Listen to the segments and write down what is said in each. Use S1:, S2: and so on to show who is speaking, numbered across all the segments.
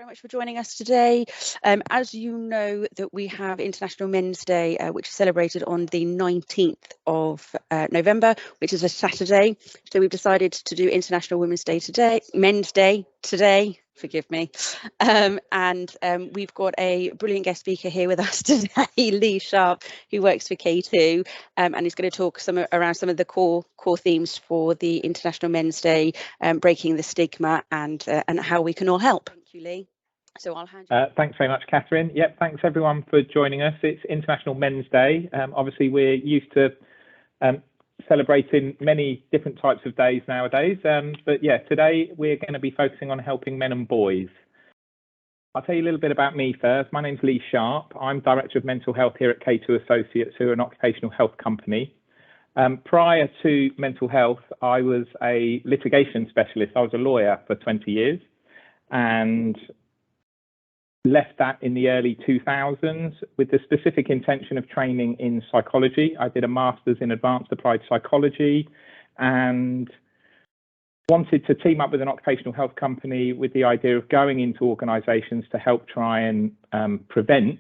S1: much for joining us today. As you know, that we have International Men's Day, which is celebrated on the 19th of November, which is a Saturday. So we've decided to do International Women's Day today, Men's Day today. Forgive me. We've got a brilliant guest speaker here with us today, Lee Sharp, who works for K2, and he's going to talk around some of the core themes for the International Men's Day, breaking the stigma and how we can all help. Thank you, Lee. So I'll hand you.
S2: Thanks very much, Catherine. Yep, thanks everyone for joining us. It's International Men's Day. Obviously, we're used to celebrating many different types of days nowadays. But yeah, today we're going to be focusing on helping men and boys. I'll tell you a little bit about me first. My name's Lee Sharp. I'm Director of Mental Health here at K2 Associates, who are an occupational health company. Prior to mental health, I was a litigation specialist. I was a lawyer for 20 years and left that in the early 2000s with the specific intention of training in psychology. I did a master's in advanced applied psychology and wanted to team up with an occupational health company with the idea of going into organisations to help try and prevent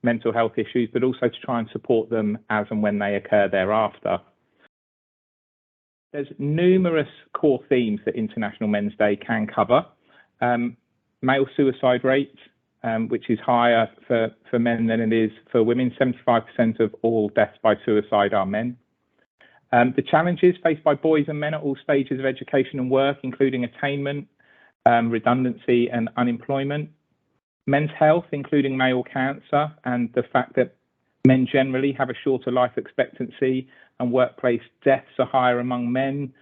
S2: mental health issues, but also to try and support them as and when they occur thereafter. There's numerous core themes that International Men's Day can cover. Male suicide rate, which is higher for men than it is for women. 75% of all deaths by suicide are men. The challenges faced by boys and men at all stages of education and work, including attainment, redundancy and unemployment. Men's health, including male cancer, and the fact that men generally have a shorter life expectancy and workplace deaths are higher among men.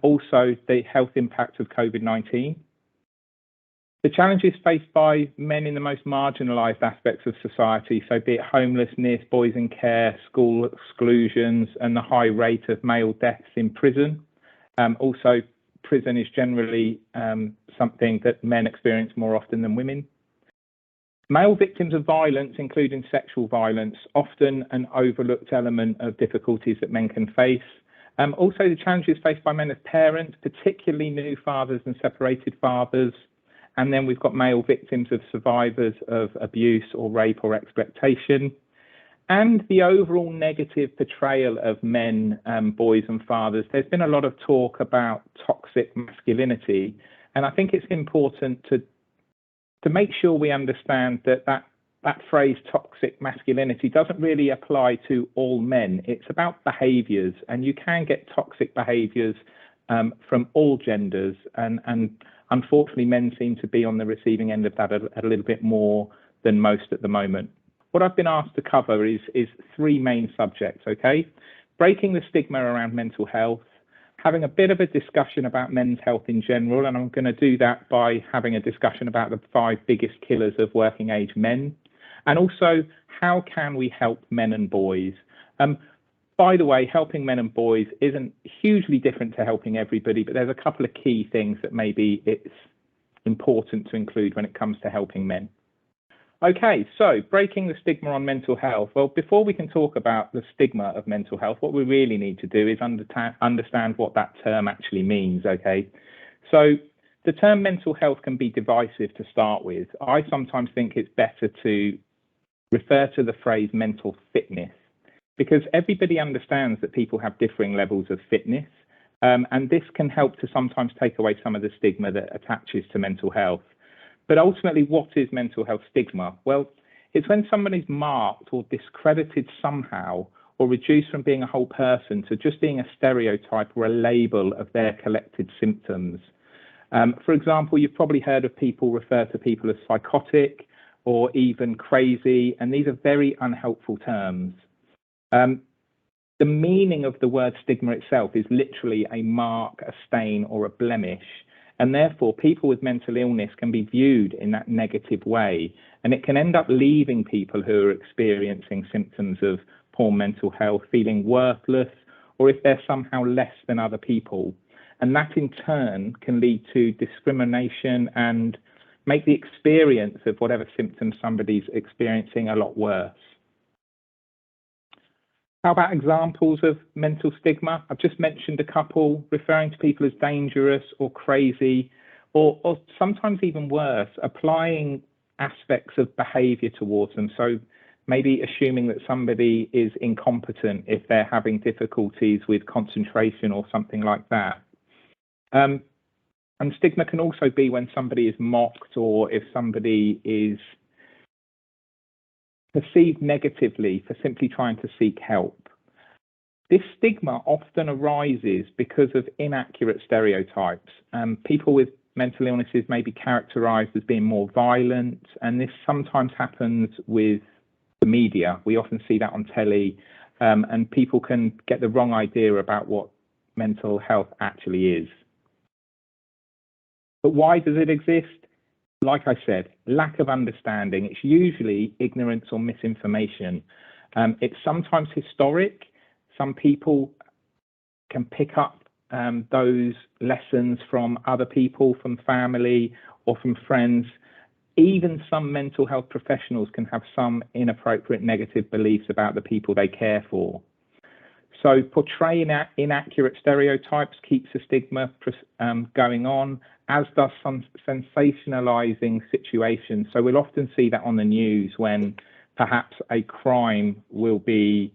S2: Also, the health impact of COVID-19. The challenges faced by men in the most marginalised aspects of society, so be it homelessness, boys in care, school exclusions, and the high rate of male deaths in prison. Also, prison is generally something that men experience more often than women. Male victims of violence, including sexual violence, often an overlooked element of difficulties that men can face. Also, the challenges faced by men as parents, particularly new fathers and separated fathers. And then we've got male victims of survivors of abuse or rape or exploitation. And the overall negative portrayal of men, boys and fathers. There's been a lot of talk about toxic masculinity. And I think it's important to make sure we understand that phrase toxic masculinity doesn't really apply to all men. It's about behaviours, and you can get toxic behaviours from all genders, and unfortunately men seem to be on the receiving end of that a little bit more than most at the moment. What I've been asked to cover is three main subjects, okay? Breaking the stigma around mental health, having a bit of a discussion about men's health in general, and I'm going to do that by having a discussion about the 5 biggest killers of working age men, and also how can we help men and boys. By the way, helping men and boys isn't hugely different to helping everybody, but there's a couple of key things that maybe it's important to include when it comes to helping men. Okay, so breaking the stigma on mental health. Well, before we can talk about the stigma of mental health, what we really need to do is understand what that term actually means, okay? So the term mental health can be divisive to start with. I sometimes think it's better to refer to the phrase mental fitness, because everybody understands that people have differing levels of fitness, and this can help to sometimes take away some of the stigma that attaches to mental health. But ultimately, what is mental health stigma? Well, it's when somebody's marked or discredited somehow, or reduced from being a whole person to just being a stereotype or a label of their collected symptoms. For example, you've probably heard of people refer to people as psychotic or even crazy, and these are very unhelpful terms. The meaning of the word stigma itself is literally a mark, a stain, or a blemish, and therefore people with mental illness can be viewed in that negative way, and it can end up leaving people who are experiencing symptoms of poor mental health feeling worthless, or if they're somehow less than other people, and that in turn can lead to discrimination and make the experience of whatever symptoms somebody's experiencing a lot worse. How about examples of mental stigma? I've just mentioned a couple, referring to people as dangerous or crazy, or sometimes even worse, applying aspects of behaviour towards them. So maybe assuming that somebody is incompetent if they're having difficulties with concentration or something like that. And stigma can also be when somebody is mocked, or if somebody is perceived negatively for simply trying to seek help. This stigma often arises because of inaccurate stereotypes. People with mental illnesses may be characterised as being more violent, and this sometimes happens with the media. We often see that on telly, and people can get the wrong idea about what mental health actually is. But why does it exist? Like I said, lack of understanding. It's usually ignorance or misinformation. It's sometimes historic. Some people can pick up those lessons from other people, from family or from friends. Even some mental health professionals can have some inappropriate negative beliefs about the people they care for. So portraying inaccurate stereotypes keeps the stigma going on, as does some sensationalizing situations. So we'll often see that on the news when perhaps a crime will be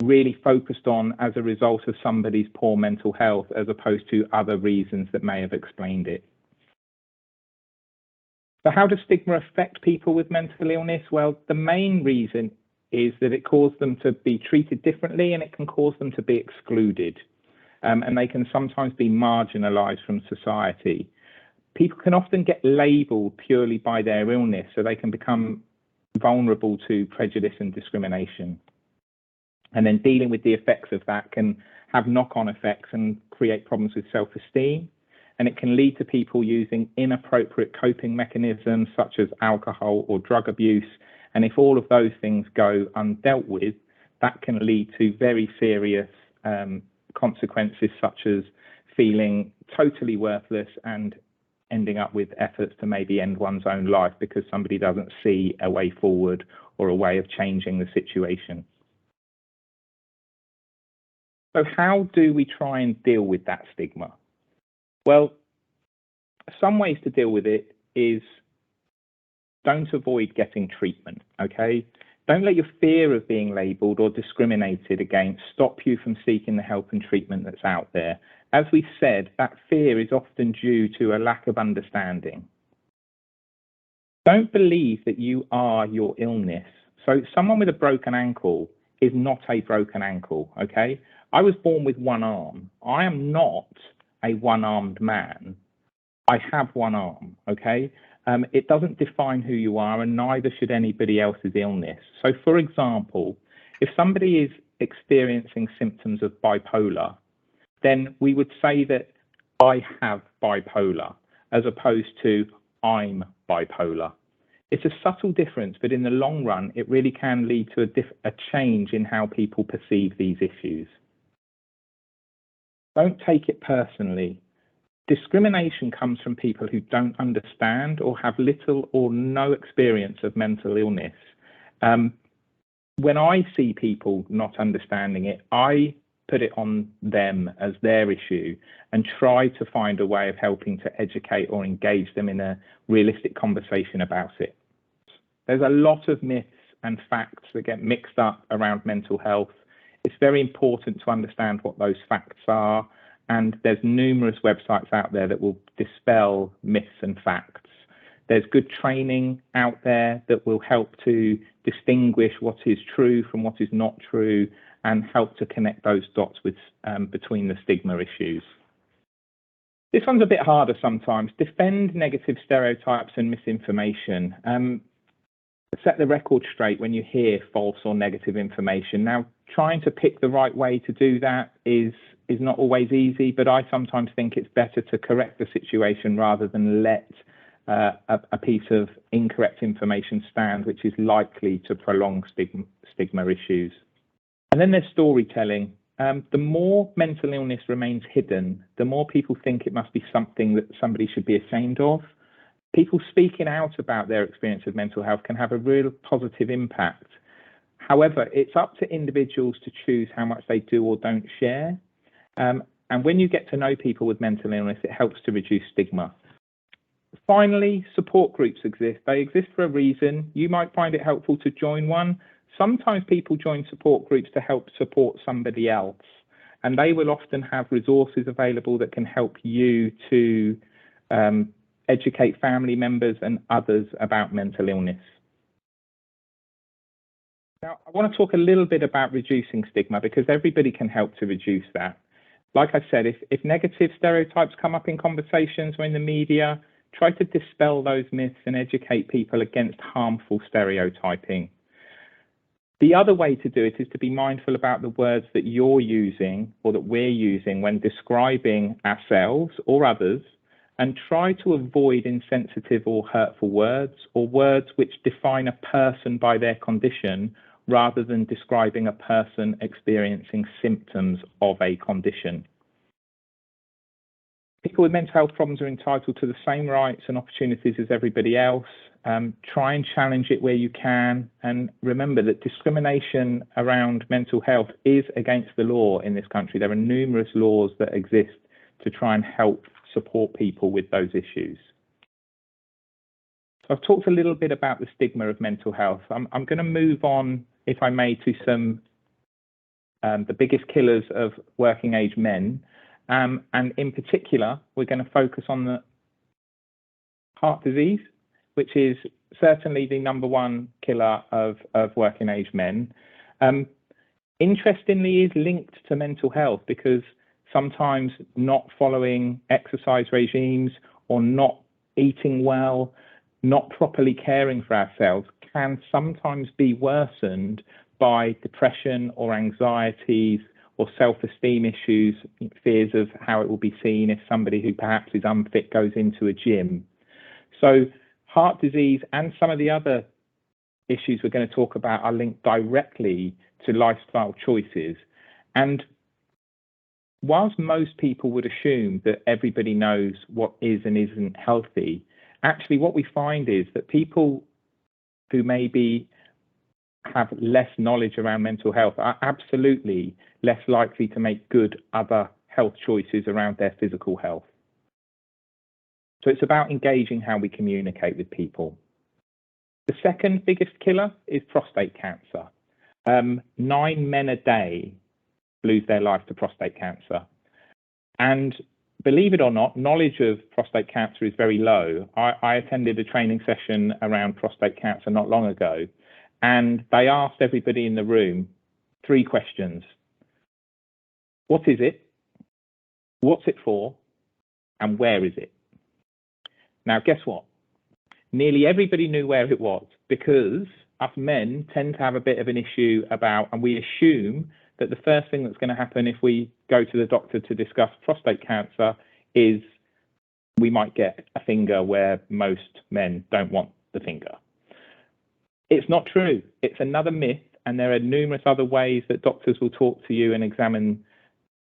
S2: really focused on as a result of somebody's poor mental health, as opposed to other reasons that may have explained it. So how does stigma affect people with mental illness? Well, the main reason is that it causes them to be treated differently, and it can cause them to be excluded. And they can sometimes be marginalized from society. People can often get labeled purely by their illness, so they can become vulnerable to prejudice and discrimination. And then dealing with the effects of that can have knock-on effects and create problems with self-esteem. And it can lead to people using inappropriate coping mechanisms such as alcohol or drug abuse. And if all of those things go undealt with, that can lead to very serious consequences, such as feeling totally worthless and ending up with efforts to maybe end one's own life because somebody doesn't see a way forward or a way of changing the situation. So how do we try and deal with that stigma? Well, some ways to deal with it is don't avoid getting treatment, okay? Don't let your fear of being labelled or discriminated against stop you from seeking the help and treatment that's out there. As we said, that fear is often due to a lack of understanding. Don't believe that you are your illness. So someone with a broken ankle is not a broken ankle, okay? I was born with one arm. I am not a one-armed man. I have one arm, okay? It doesn't define who you are, and neither should anybody else's illness. So, for example, if somebody is experiencing symptoms of bipolar, then we would say that I have bipolar, as opposed to I'm bipolar. It's a subtle difference, but in the long run, it really can lead to a change in how people perceive these issues. Don't take it personally. Discrimination comes from people who don't understand or have little or no experience of mental illness. When I see people not understanding it, I put it on them as their issue and try to find a way of helping to educate or engage them in a realistic conversation about it. There's a lot of myths and facts that get mixed up around mental health. It's very important to understand what those facts are, and there's numerous websites out there that will dispel myths and facts. There's good training out there that will help to distinguish what is true from what is not true and help to connect those dots with between the stigma issues. This one's a bit harder sometimes. Defend negative stereotypes and misinformation. Set the record straight when you hear false or negative information. Now, trying to pick the right way to do that is not always easy, but I sometimes think it's better to correct the situation rather than let a piece of incorrect information stand, which is likely to prolong stigma issues. And then there's storytelling. The more mental illness remains hidden, the more people think it must be something that somebody should be ashamed of. People speaking out about their experience of mental health can have a real positive impact. However, it's up to individuals to choose how much they do or don't share. And And when you get to know people with mental illness, it helps to reduce stigma. Finally, support groups exist. They exist for a reason. You might find it helpful to join one. Sometimes people join support groups to help support somebody else, and they will often have resources available that can help you to educate family members and others about mental illness. Now, I want to talk a little bit about reducing stigma, because everybody can help to reduce that. Like I said, if negative stereotypes come up in conversations or in the media, try to dispel those myths and educate people against harmful stereotyping. The other way to do it is to be mindful about the words that you're using or that we're using when describing ourselves or others, and try to avoid insensitive or hurtful words, or words which define a person by their condition rather than describing a person experiencing symptoms of a condition. People with mental health problems are entitled to the same rights and opportunities as everybody else. Try and challenge it where you can, and remember that discrimination around mental health is against the law in this country. There are numerous laws that exist to try and help support people with those issues. So I've talked a little bit about the stigma of mental health. I'm going to move on, if I may, to some the biggest killers of working age men. And in particular, we're going to focus on the heart disease, which is certainly the #1 killer of working age men. Interestingly, is linked to mental health, because sometimes not following exercise regimes or not eating well, not properly caring for ourselves can sometimes be worsened by depression or anxieties or self-esteem issues, fears of how it will be seen if somebody who perhaps is unfit goes into a gym. So heart disease and some of the other issues we're going to talk about are linked directly to lifestyle choices. And whilst most people would assume that everybody knows what is and isn't healthy, actually what we find is that people who maybe have less knowledge around mental health are absolutely less likely to make good other health choices around their physical health. So it's about engaging how we communicate with people. The second biggest killer is prostate cancer. 9 men a day lose their life to prostate cancer. And believe it or not, knowledge of prostate cancer is very low. I attended a training session around prostate cancer not long ago, and they asked everybody in the room 3 questions. What is it? What's it for? And where is it? Now, guess what? Nearly everybody knew where it was, because us men tend to have a bit of an issue about, and we assume that the first thing that's going to happen if we go to the doctor to discuss prostate cancer is we might get a finger where most men don't want the finger. It's not true. It's another myth, and there are numerous other ways that doctors will talk to you and examine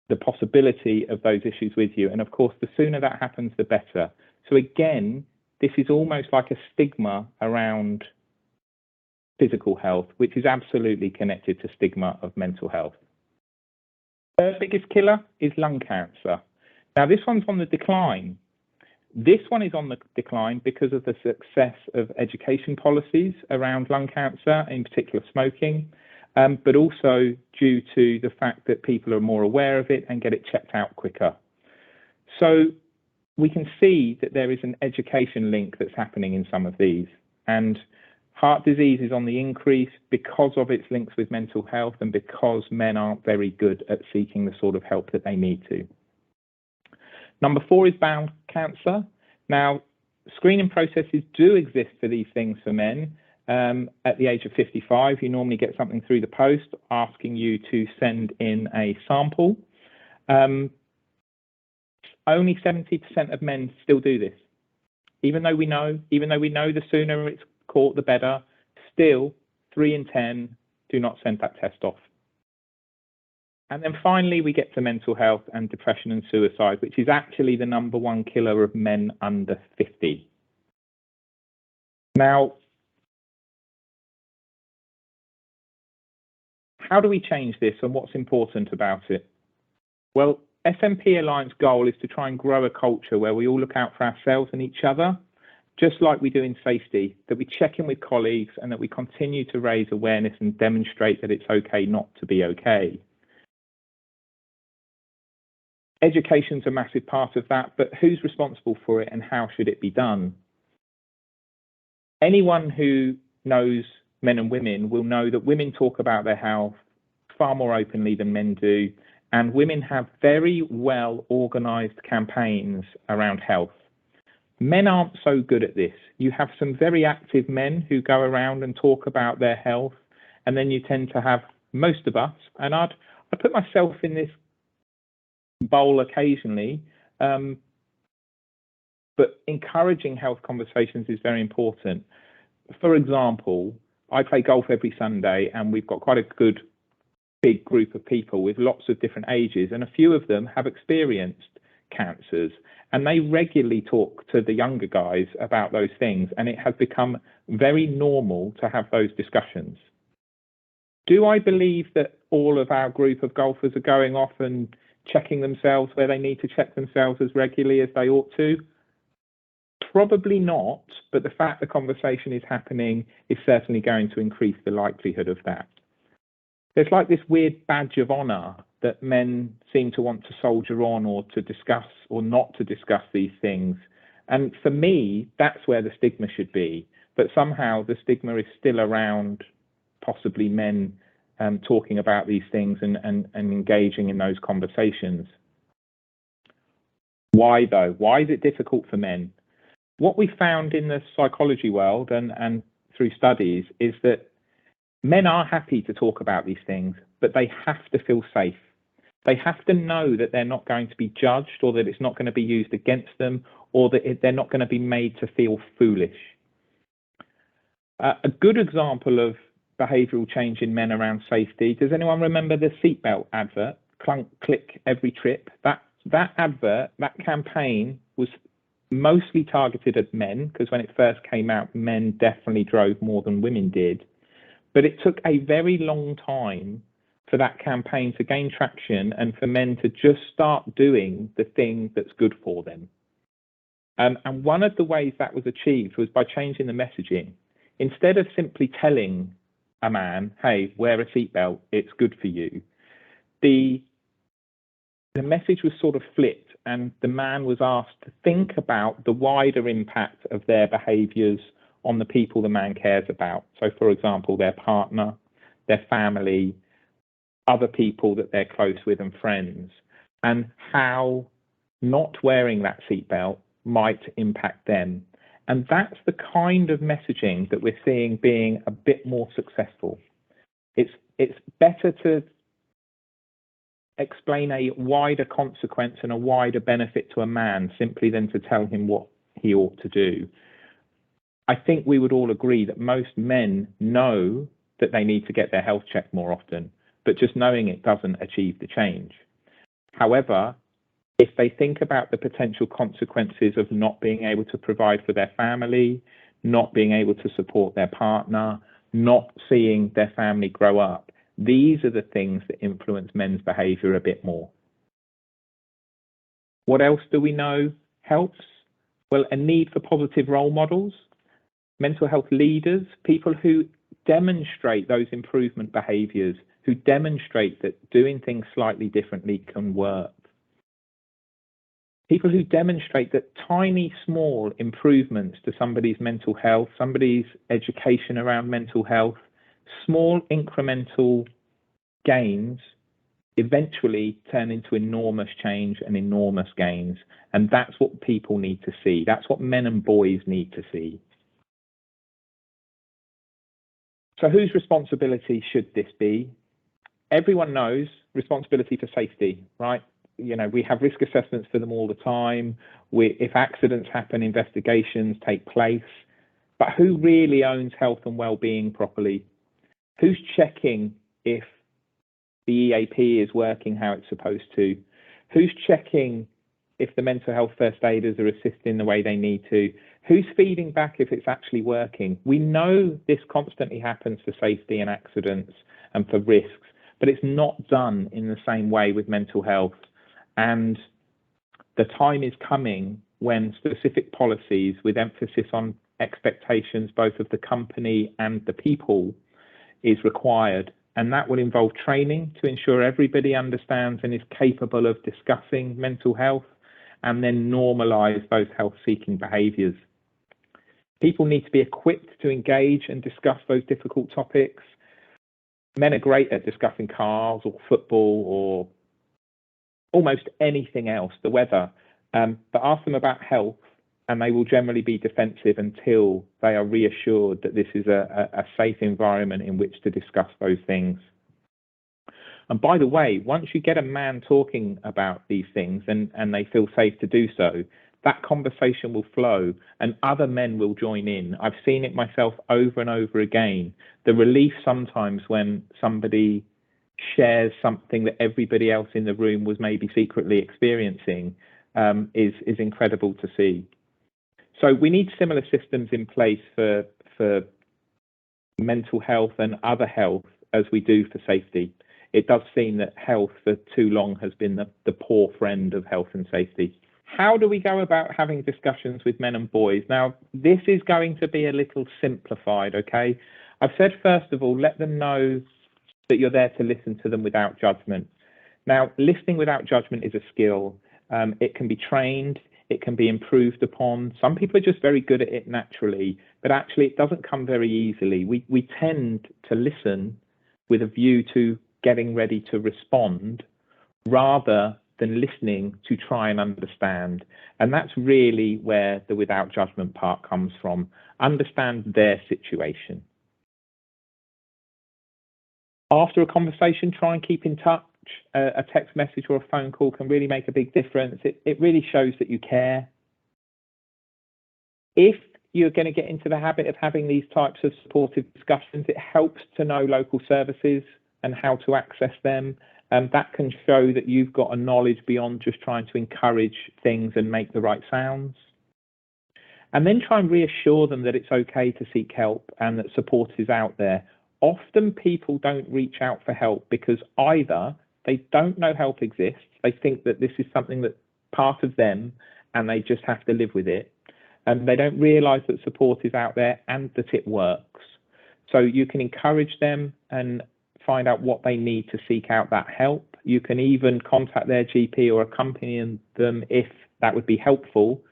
S2: the possibility of those issues with you. And of course, the sooner that happens, the better. So again, this is almost like a stigma around physical health, which is absolutely connected to stigma of mental health. Third biggest killer is lung cancer. Now, this one's on the decline. This one is on the decline because of the success of education policies around lung cancer, in particular smoking, but also due to the fact that people are more aware of it and get it checked out quicker. So we can see that there is an education link that's happening in some of these. And heart disease is on the increase because of its links with mental health and because men aren't very good at seeking the sort of help that they need to. #4 is bowel cancer. Now, screening processes do exist for these things for men. At the age of 55, you normally get something through the post asking you to send in a sample. Only 70% of men still do this. Even though we know the sooner it's caught, the better, still 3 in 10 do not send that test off. And then finally, we get to mental health and depression and suicide, which is actually the #1 killer of men under 50. Now, how do we change this, and what's important about it? Well, SNP Alliance goal is to try and grow a culture where we all look out for ourselves and each other, just like we do in safety, that we check in with colleagues and that we continue to raise awareness and demonstrate that it's okay not to be okay. Education's a massive part of that, but who's responsible for it and how should it be done? Anyone who knows men and women will know that women talk about their health far more openly than men do, and women have very well organised campaigns around health. Men aren't so good at this. You have some very active men who go around and talk about their health, and then you tend to have most of us, and I put myself in this bowl occasionally, but encouraging health conversations is very important. For example, I play golf every Sunday, and we've got quite a good big group of people with lots of different ages, and a few of them have experienced cancers, and they regularly talk to the younger guys about those things, and it has become very normal to have those discussions. Do I believe that all of our group of golfers are going off and checking themselves where they need to check themselves as regularly as they ought to? Probably not, but the fact the conversation is happening is certainly going to increase the likelihood of that. There's like this weird badge of honour that men seem to want to soldier on, or to discuss or not to discuss these things. And for me, that's where the stigma should be. But somehow the stigma is still around possibly men talking about these things and engaging in those conversations. Why though? Why is it difficult for men? What we found in the psychology world and through studies is that men are happy to talk about these things, but they have to feel safe. They have to know that they're not going to be judged, or that it's not going to be used against them, or that they're not going to be made to feel foolish. A good example of behavioural change in men around safety, does anyone remember the seatbelt advert? Clunk, click every trip. That advert, that campaign was mostly targeted at men, because when it first came out, men definitely drove more than women did. But it took a very long time for that campaign to gain traction and for men to just start doing the thing that's good for them. And one of the ways that was achieved was by changing the messaging. Instead of simply telling a man, hey, wear a seatbelt, it's good for you, the message was sort of flipped, and the man was asked to think about the wider impact of their behaviours on the people the man cares about. So, for example, their partner, their family, other people that they're close with and friends, and how not wearing that seatbelt might impact them. And that's the kind of messaging that we're seeing being a bit more successful. It's better to explain a wider consequence and a wider benefit to a man simply than to tell him what he ought to do. I think we would all agree that most men know that they need to get their health checked more often, but just knowing it doesn't achieve the change. However, if they think about the potential consequences of not being able to provide for their family, not being able to support their partner, not seeing their family grow up, these are the things that influence men's behaviour a bit more. What else do we know helps? Well, a need for positive role models, mental health leaders, people who demonstrate those improvement behaviours, who demonstrate that doing things slightly differently can work. People who demonstrate that tiny, small improvements to somebody's mental health, somebody's education around mental health, small incremental gains eventually turn into enormous change and enormous gains. And that's what people need to see. That's what men and boys need to see. So whose responsibility should this be? Everyone knows responsibility for safety, right? You know, we have risk assessments for them all the time. If accidents happen, investigations take place. But who really owns health and well-being properly? Who's checking if the EAP is working how it's supposed to? Who's checking if the mental health first aiders are assisting the way they need to? Who's feeding back if it's actually working? We know this constantly happens for safety and accidents and for risks, but it's not done in the same way with mental health. And the time is coming when specific policies with emphasis on expectations both of the company and the people is required. And that will involve training to ensure everybody understands and is capable of discussing mental health, and then normalise those health-seeking behaviours. People need to be equipped to engage and discuss those difficult topics. Men are great at discussing cars or football or almost anything else, the weather, but ask them about health and they will generally be defensive until they are reassured that this is a safe environment in which to discuss those things. And by the way, once you get a man talking about these things and they feel safe to do so, that conversation will flow and other men will join in. I've seen it myself over and over again. The relief sometimes when somebody shares something that everybody else in the room was maybe secretly experiencing is incredible to see. So we need similar systems in place for mental health and other health as we do for safety. It does seem that health for too long has been the poor friend of health and safety. How do we go about having discussions with men and boys? Now, this is going to be a little simplified, okay? I've said, first of all, let them know that you're there to listen to them without judgment. Now, listening without judgment is a skill. It can be trained. It can be improved upon. Some people are just very good at it naturally, but actually it doesn't come very easily. We tend to listen with a view to getting ready to respond rather than listening to try and understand. And that's really where the without judgment part comes from. Understand their situation. After a conversation, try and keep in touch. A text message or a phone call can really make a big difference. It really shows that you care. If you're going to get into the habit of having these types of supportive discussions, it helps to know local services and how to access them. That can show that you've got a knowledge beyond just trying to encourage things and make the right sounds. And then try and reassure them that it's okay to seek help and that support is out there. Often people don't reach out for help because either they don't know help exists, they think that this is something that's part of them and they just have to live with it, and they don't realise that support is out there and that it works. So you can encourage them and find out what they need to seek out that help. You can even contact their GP or accompany them if that would be helpful.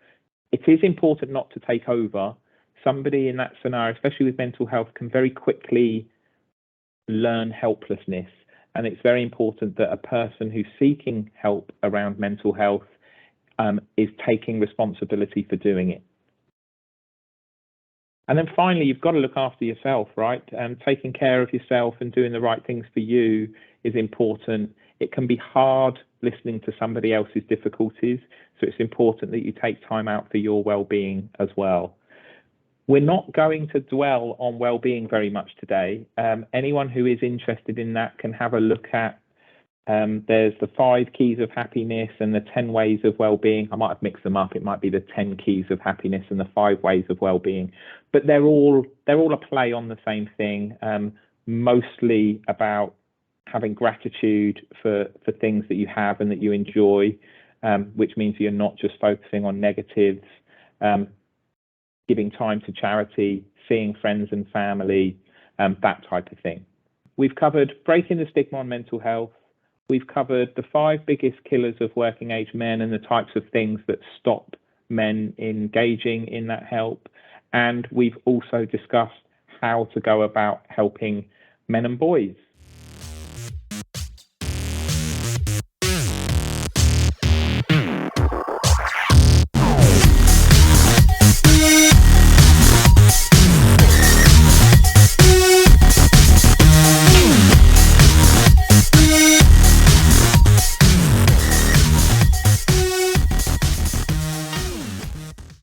S2: It is important not to take over. Somebody in that scenario, especially with mental health, can very quickly learn helplessness. And it's very important that a person who's seeking help around mental health is taking responsibility for doing it. And then finally, you've got to look after yourself, right? Taking care of yourself and doing the right things for you is important. It can be hard listening to somebody else's difficulties, so it's important that you take time out for your well-being as well. We're not going to dwell on well-being very much today. Anyone who is interested in that can have a look at, there's the 5 keys of happiness and the 10 ways of well-being. I might have mixed them up. It might be the 10 keys of happiness and the 5 ways of well-being. But they're all a play on the same thing, mostly about having gratitude for things that you have and that you enjoy, which means you're not just focusing on negatives. Giving time to charity, seeing friends and family, that type of thing. We've covered breaking the stigma on mental health. We've covered the 5 biggest killers of working age men and the types of things that stop men engaging in that help. And we've also discussed how to go about helping men and boys.